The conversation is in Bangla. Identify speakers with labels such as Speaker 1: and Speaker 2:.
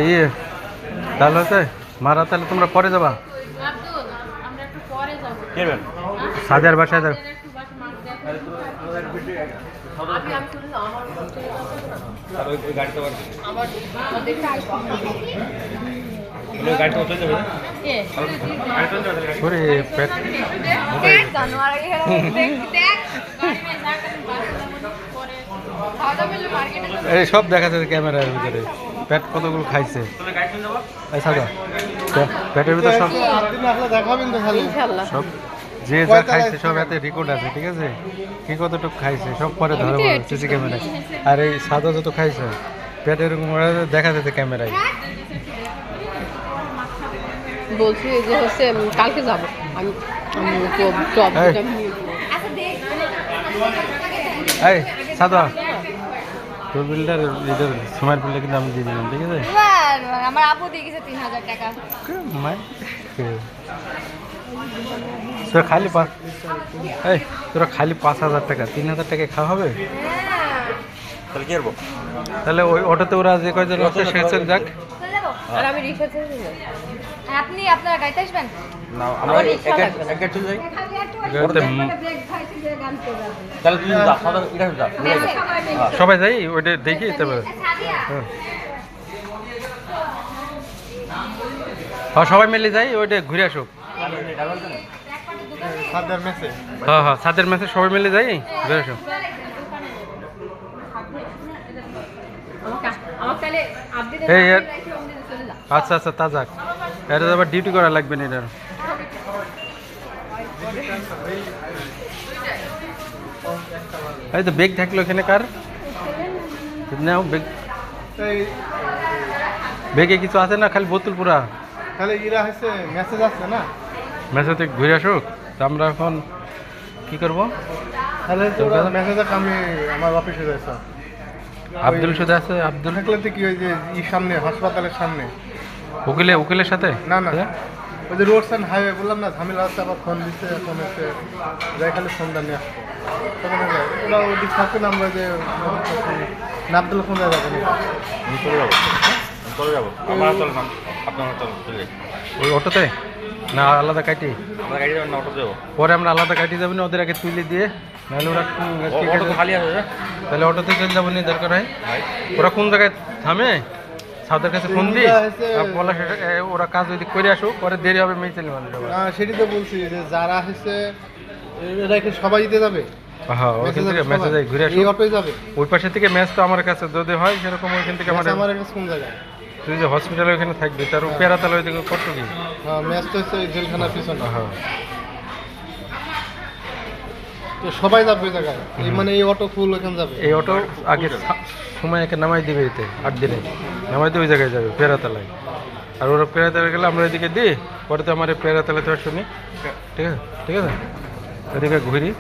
Speaker 1: ইয়ে তাহলে হচ্ছে মারা, তাহলে তোমরা পরে যাবা সাজার বাসায় যাও। এই সব দেখা যাচ্ছে ক্যামেরার ভিতরে পেট কতগুলো খাইছে। পেটের ভিতরে সব সব যে যা খাইছে সব এতে রেকর্ড আছে, ঠিক আছে? কি কতটুকু খাইছে সব পরে ধরে সিসি ক্যামেরায়। আর এই সাদা যত খাইছে পেটের দেখা যাচ্ছে ক্যামেরায়।
Speaker 2: বলছি যে হচ্ছে কালকে যাবো আমি।
Speaker 1: এই সাদা তোর বিলটার এটার সময়ের বিলটা কিন্তু আমি দিয়ে দিলাম, ঠিক আছে?
Speaker 2: আমার আপু দিয়ে গেছে 3000 টাকা।
Speaker 1: তোরা খালি এই তোরা খালি 5000 টাকা 3000 টাকায় খাওয়া হবে? তাহলে কি করবো? তাহলে ওই অটোতে ওরা যে কয়জন আছে সে চলে যাক।
Speaker 2: আর আমি রিক্সা চলে যাব। আপনি আপনার গাড়িতে আসবেন?
Speaker 1: না আমরা এক চলে যাই। তাহলে তুই যা, সাদা এটা যা। সবাই যাই ওইটা দেখি তবে। হ্যাঁ সবাই মিলে যাই, ওইটা ঘুরে আসুক। হ্যাঁ হ্যাঁ সাদের মেসে সবাই মিলে যাই, ঘুরে আসুক। এই আচ্ছা আচ্ছা তা যাক, এটা আবার ডিউটি করা লাগবে না এটার। এই তো বেগ থাকলো এখানে কার নাও বেগ, বেগে কিছু আছে না? খালি বোতল পুরা
Speaker 3: খালি ইরা হচ্ছে মেসেজ আসছে না,
Speaker 1: মেসেজে ঘুরে আসুক। তো আমরা এখন কি করবো?
Speaker 3: তাহলে মেসেজ আমি আমার অফিসে যাইছি।
Speaker 1: আব্দুল সাথে আছে? আব্দুল
Speaker 3: থাকলে তো কি ওই যে সামনে হাসপাতালের সামনে
Speaker 1: উকিলের সাথে?
Speaker 3: না না ওই যে রোড সাইড হাইওয়ে বললাম না, ঝামেলা হচ্ছে, আবার ফোন দিচ্ছে, ফোন এসে যাই খালি ফোনটা নিয়ে আসতো। তখন ওরা ওদিক থাকতো না, আমরা যে নাবদুল্লা ফোন দেওয়া যাবে না,
Speaker 1: চলে যাবো ওই অটোতে না আলাদা কাটি? পরে আমরা আলাদা কাটি যাবো না, ওদের আগে তুলে দিয়ে, নাহলে ওরা খালি আছে। তাহলে অটোতে চলে যাবো নি, দরকার হয়। ওরা কোন জায়গায় থামে সাউদের কাছে ফোন দিই বলা, ওরা কাজ যদি করে আসুক, পরে দেরি হবে মেয়ে ছেলে মানুষ।
Speaker 3: সেটি তো বলছি যে যারা হচ্ছে সবাই দিতে যাবে।
Speaker 1: হ্যাঁ ওইখান থেকে ম্যাচে যাই ঘুরে আসি,
Speaker 3: যাবে
Speaker 1: ওই পাশে থেকে ম্যাচ তো আমার কাছে যদি হয় সেরকম, ওইখান থেকে আমার
Speaker 3: কোন জায়গায়
Speaker 1: তুই যে হসপিটালে ওইখানে থাকবি, তার পেরাতাল ওই দিকে করতো কি?
Speaker 3: হ্যাঁ ম্যাচ তো হচ্ছে জেলখানার পিছনে।
Speaker 1: হ্যাঁ
Speaker 3: তো সবাই যাবে ওই জায়গায়, মানে এই অটো ফুল ওখানে যাবে।
Speaker 1: এই অটো আগে সময় একে নামাই দিবে, এতে 8 দিনে নামাই দিয়ে ওই জায়গায় যাবে পেরাতালায়। আর ওরা পেরাতালে গেলে আমরা এদিকে দিই, পরে তো আমার পেরাতালাতে শুনি। ঠিক আছে ঠিক আছে, এদিকে ঘুরি।